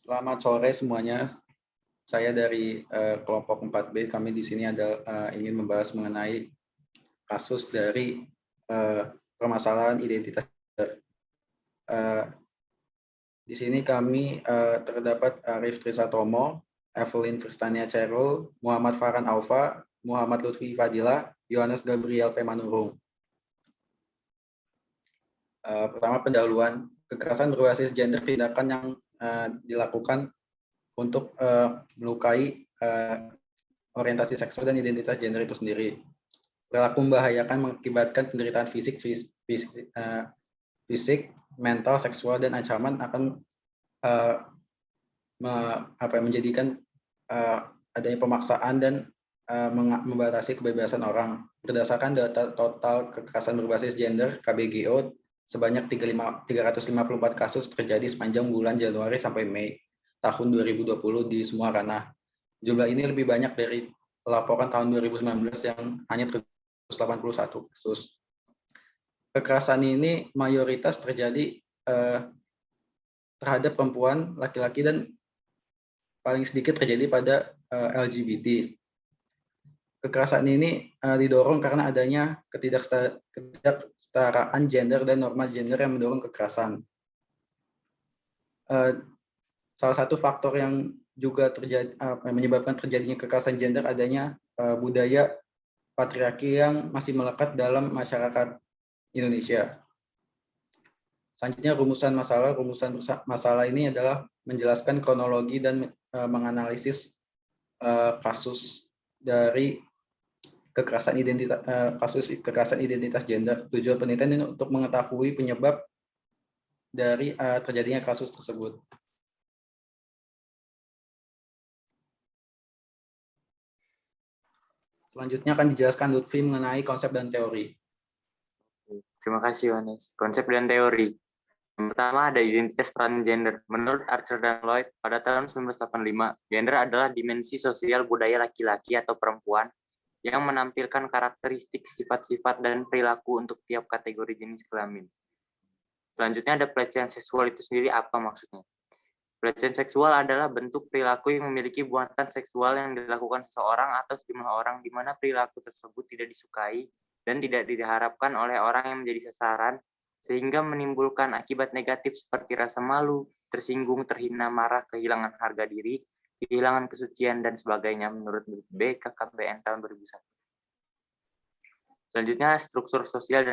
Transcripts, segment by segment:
Selamat sore semuanya. Saya dari kelompok 4B. Kami di sini ingin membahas mengenai kasus dari permasalahan identitas. Di sini kami terdapat Arif Trisatomo, Evelyn Tristania Cerul, Muhammad Farhan Alfa, Muhammad Lutfi Fadila, Yohanes Gabriel P. Manurung. Pertama, pendahuluan. Kekerasan berbasis gender tindakan yang dilakukan untuk melukai orientasi seksual dan identitas gender itu sendiri. Perilaku membahayakan mengakibatkan penderitaan fisik, mental, seksual, dan ancaman akan menjadikan adanya pemaksaan dan membatasi kebebasan orang. Berdasarkan data total kekerasan berbasis gender KBGO, sebanyak 354 kasus terjadi sepanjang bulan Januari sampai Mei tahun 2020 di semua ranah. Jumlah ini lebih banyak dari laporan tahun 2019 yang hanya 381 kasus. Kekerasan ini mayoritas terjadi terhadap perempuan, laki-laki, dan paling sedikit terjadi pada LGBT. Kekerasan ini didorong karena adanya ketidaksetaraan gender dan norma gender yang mendorong kekerasan. Salah satu faktor yang juga menyebabkan terjadinya kekerasan gender adanya budaya patriarki yang masih melekat dalam masyarakat Indonesia. Selanjutnya rumusan masalah ini adalah menjelaskan kronologi dan menganalisis kasus dari kasus kekerasan identitas gender. Tujuan penelitian ini untuk mengetahui penyebab dari terjadinya kasus tersebut. Selanjutnya akan dijelaskan Lutfi mengenai konsep dan teori. Terima kasih, Yohanes. Konsep dan teori. Yang pertama ada identitas peran gender. Menurut Archer dan Lloyd, pada tahun 1985, gender adalah dimensi sosial budaya laki-laki atau perempuan yang menampilkan karakteristik, sifat-sifat, dan perilaku untuk tiap kategori jenis kelamin. Selanjutnya ada pelecehan seksual itu sendiri apa maksudnya? Pelecehan seksual adalah bentuk perilaku yang memiliki muatan seksual yang dilakukan seseorang atau sejumlah orang di mana perilaku tersebut tidak disukai dan tidak diharapkan oleh orang yang menjadi sasaran, sehingga menimbulkan akibat negatif seperti rasa malu, tersinggung, terhina, marah, kehilangan harga diri, kehilangan kesucian, dan sebagainya menurut BKKBN tahun 2001. Selanjutnya, struktur sosial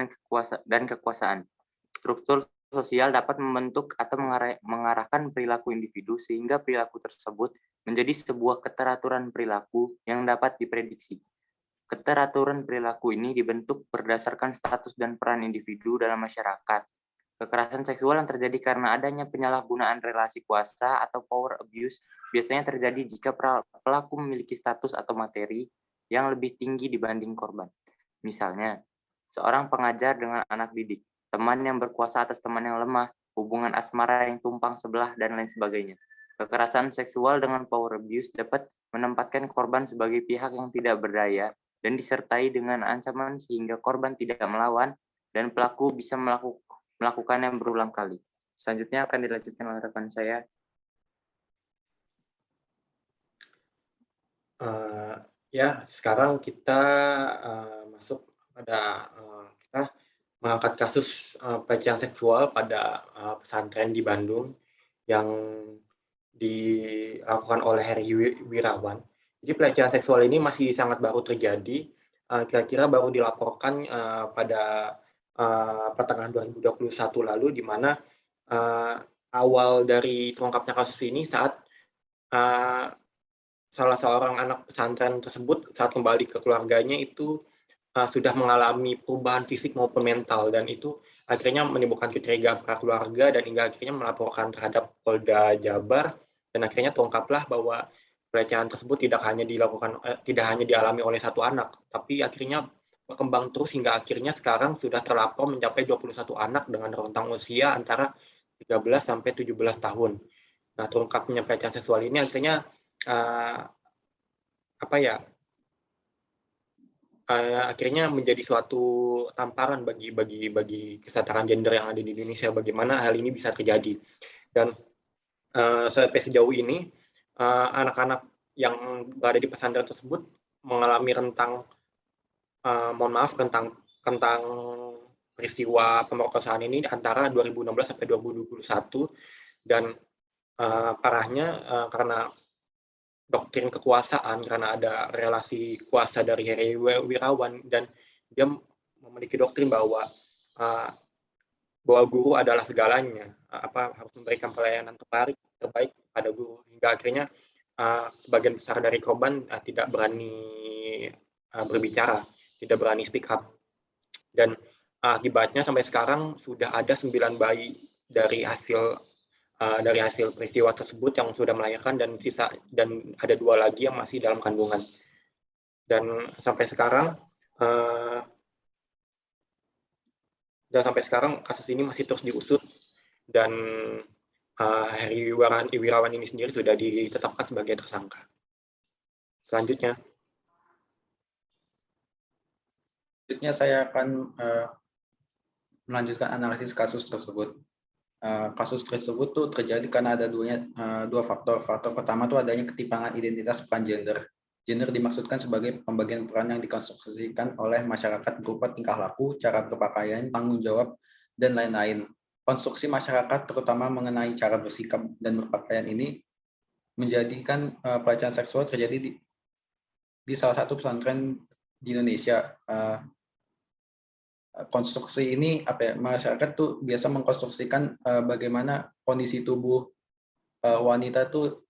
dan kekuasaan. Struktur sosial dapat membentuk atau mengarahkan perilaku individu sehingga perilaku tersebut menjadi sebuah keteraturan perilaku yang dapat diprediksi. Keteraturan perilaku ini dibentuk berdasarkan status dan peran individu dalam masyarakat. Kekerasan seksual yang terjadi karena adanya penyalahgunaan relasi kuasa atau power abuse biasanya terjadi jika pelaku memiliki status atau materi yang lebih tinggi dibanding korban. Misalnya, seorang pengajar dengan anak didik, teman yang berkuasa atas teman yang lemah, hubungan asmara yang tumpang sebelah, dan lain sebagainya. Kekerasan seksual dengan power abuse dapat menempatkan korban sebagai pihak yang tidak berdaya dan disertai dengan ancaman sehingga korban tidak melawan dan pelaku bisa melakukannya berulang kali. Selanjutnya akan dilanjutkan oleh rekan saya. Sekarang kita masuk pada kita mengangkat kasus pelecehan seksual pada pesantren di Bandung yang dilakukan oleh Heri Wirawan. Jadi pelecehan seksual ini masih sangat baru terjadi, kira-kira baru dilaporkan pada pertengahan 2021 lalu, di mana awal dari terungkapnya kasus ini saat salah seorang anak pesantren tersebut saat kembali ke keluarganya itu sudah mengalami perubahan fisik maupun mental, dan itu akhirnya menimbulkan kecurigaan para keluarga dan hingga akhirnya melaporkan terhadap Polda Jabar, dan akhirnya terungkaplah bahwa pelecehan tersebut tidak hanya dialami oleh satu anak, tapi akhirnya berkembang terus hingga akhirnya sekarang sudah terlapor mencapai 21 anak dengan rentang usia antara 13 sampai 17 tahun. Nah, terungkapnya pelecehan seksual ini akhirnya akhirnya menjadi suatu tamparan bagi kesadaran gender yang ada di Indonesia, bagaimana hal ini bisa terjadi. Dan sampai sejauh ini anak-anak yang berada di pesantren tersebut mengalami rentang rentang peristiwa pemerkosaan ini antara 2016 sampai 2021, dan parahnya karena doktrin kekuasaan, karena ada relasi kuasa dari Heri Wirawan, dan dia memiliki doktrin bahwa guru adalah segalanya, harus memberikan pelayanan terbaik pada guru, hingga akhirnya sebagian besar dari korban tidak berani berbicara, tidak berani speak up, dan akibatnya sampai sekarang sudah ada 9 bayi dari hasil peristiwa tersebut yang sudah melahirkan, dan ada 2 lagi yang masih dalam kandungan. Dan sampai sekarang kasus ini masih terus diusut, dan Heri Wirawan ini sendiri sudah ditetapkan sebagai tersangka. Selanjutnya saya akan melanjutkan analisis kasus tersebut. Kasus tersebut tuh terjadi karena ada dua faktor. Faktor pertama tuh adanya ketimpangan identitas peran gender. Gender dimaksudkan sebagai pembagian peran yang dikonstruksikan oleh masyarakat berupa tingkah laku, cara berpakaian, tanggung jawab, dan lain-lain. Konstruksi masyarakat terutama mengenai cara bersikap dan berpakaian ini menjadikan pelecehan seksual terjadi di salah satu pesantren di Indonesia. Konstruksi ini masyarakat tuh biasa mengkonstruksikan bagaimana kondisi tubuh wanita tuh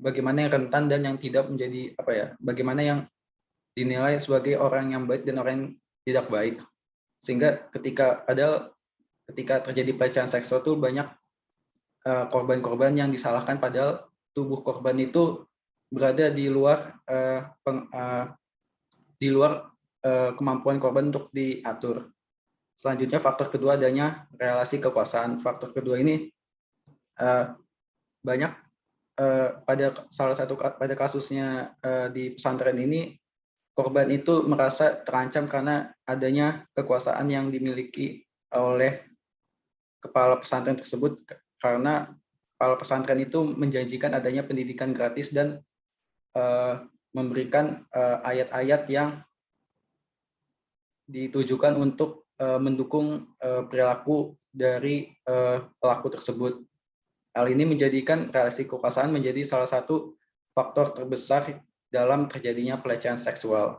bagaimana yang rentan dan yang tidak menjadi bagaimana yang dinilai sebagai orang yang baik dan orang yang tidak baik, sehingga ketika terjadi pelecehan seksual tuh banyak korban-korban yang disalahkan, padahal tubuh korban itu berada di luar kemampuan korban untuk diatur. Selanjutnya faktor kedua adanya relasi kekuasaan. Faktor kedua ini banyak pada kasusnya di pesantren ini, korban itu merasa terancam karena adanya kekuasaan yang dimiliki oleh kepala pesantren tersebut, karena kepala pesantren itu menjanjikan adanya pendidikan gratis dan memberikan ayat-ayat yang ditujukan untuk mendukung perilaku dari pelaku tersebut. Hal ini menjadikan relasi kekuasaan menjadi salah satu faktor terbesar dalam terjadinya pelecehan seksual.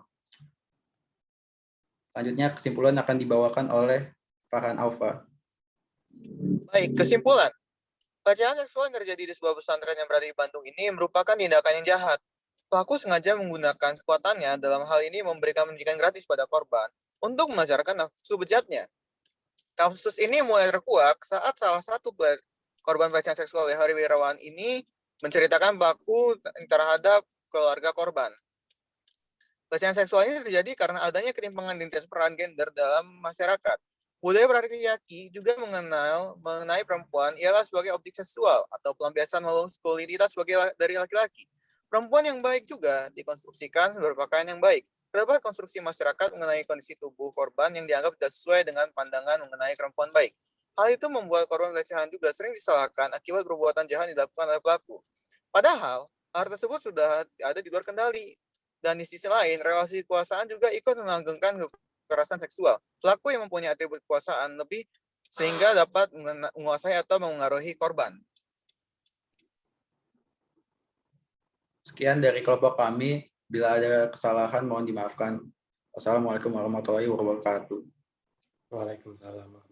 Selanjutnya kesimpulan akan dibawakan oleh Farhan Aufa. Baik, kesimpulan. Pelecehan seksual yang terjadi di sebuah pesantren yang berada di Bandung ini merupakan tindakan yang jahat. Pelaku sengaja menggunakan kekuatannya dalam hal ini memberikan pendidikan gratis pada korban untuk melancarkan nafsu bejatnya. Kasus ini mulai terkuak saat salah satu korban pelecehan seksual Heri Wirawan ini menceritakan pelaku terhadap keluarga korban. Pelecehan seksual ini terjadi karena adanya ketimpangan identitas peran gender dalam masyarakat. Budaya patriarki juga mengenai perempuan ialah sebagai objek seksual atau pelampiasan maskulinitas dari laki-laki. Perempuan yang baik juga dikonstruksikan berpakaian yang baik. Terdapat konstruksi masyarakat mengenai kondisi tubuh korban yang dianggap tidak sesuai dengan pandangan mengenai perempuan baik. Hal itu membuat korban pelecehan juga sering disalahkan akibat perbuatan jahat yang dilakukan oleh pelaku. Padahal, hal tersebut sudah ada di luar kendali. Dan di sisi lain, relasi kekuasaan juga ikut melanggengkan kekerasan seksual. Pelaku yang mempunyai atribut kekuasaan lebih sehingga dapat menguasai atau mengaruhi korban. Sekian dari kelompok kami. Bila ada kesalahan mohon dimaafkan. Wassalamualaikum warahmatullahi wabarakatuh. Waalaikumsalam.